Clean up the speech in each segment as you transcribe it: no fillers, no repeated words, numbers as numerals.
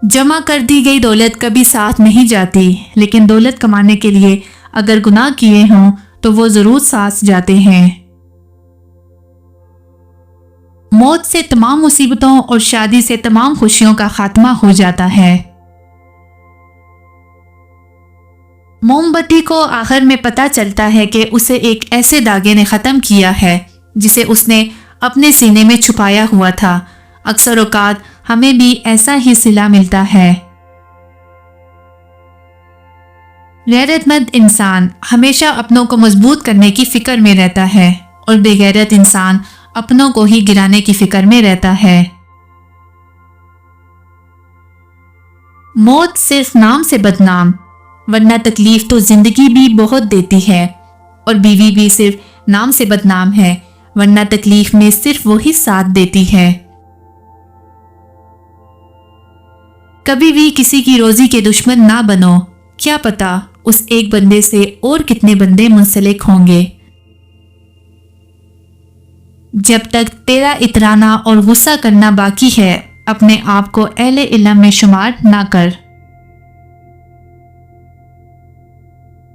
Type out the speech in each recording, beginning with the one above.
جمع کر دی گئی دولت کبھی ساتھ نہیں جاتی، لیکن دولت کمانے کے لیے اگر گناہ کیے ہوں تو وہ ضرور ساتھ جاتے ہیں۔ موت سے تمام مصیبتوں اور شادی سے تمام خوشیوں کا خاتمہ ہو جاتا ہے۔ موم بتی کو آخر میں پتہ چلتا ہے کہ اسے ایک ایسے داغے نے ختم کیا ہے جسے اس نے اپنے سینے میں چھپایا ہوا تھا۔ اکثر اوقات ہمیں بھی ایسا ہی صلہ ملتا ہے۔ غیرت مند انسان ہمیشہ اپنوں کو مضبوط کرنے کی فکر میں رہتا ہے اور بے غیرت انسان اپنوں کو ہی گرانے کی فکر میں رہتا ہے۔ موت صرف نام سے بدنام، ورنہ تکلیف تو زندگی بھی بہت دیتی ہے، اور بیوی بھی صرف نام سے بدنام ہے، ورنہ تکلیف میں صرف وہی ساتھ دیتی ہے۔ کبھی بھی کسی کی روزی کے دشمن نہ بنو، کیا پتا اس ایک بندے سے اور کتنے بندے منسلک ہوں گے۔ جب تک تیرا اترانا اور غصہ کرنا باقی ہے، اپنے آپ کو اہل علم میں شمار نہ کر۔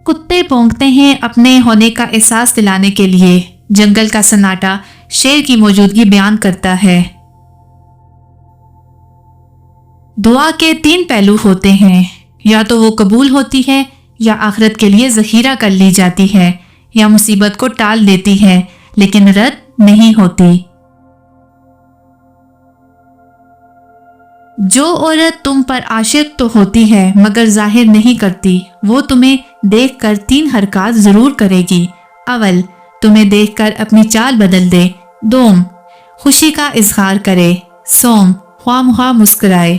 کتے بھونکتے ہیں اپنے ہونے کا احساس دلانے کے لیے، جنگل کا سناٹا شیر کی موجودگی بیان کرتا ہے۔ دعا کے 3 پہلو ہوتے ہیں، یا تو وہ قبول ہوتی ہے، یا آخرت کے لیے ذخیرہ کر لی جاتی ہے، یا مصیبت کو ٹال دیتی ہے لیکن رد نہیں ہوتی۔ جو عورت تم پر عاشق تو ہوتی ہے مگر ظاہر نہیں کرتی، وہ تمہیں دیکھ کر 3 حرکات ضرور کرے گی۔ اول، تمہیں دیکھ کر اپنی چال بدل دے۔ دوم، خوشی کا اظہار کرے۔ سوم، خواہ مخواہ مسکرائے۔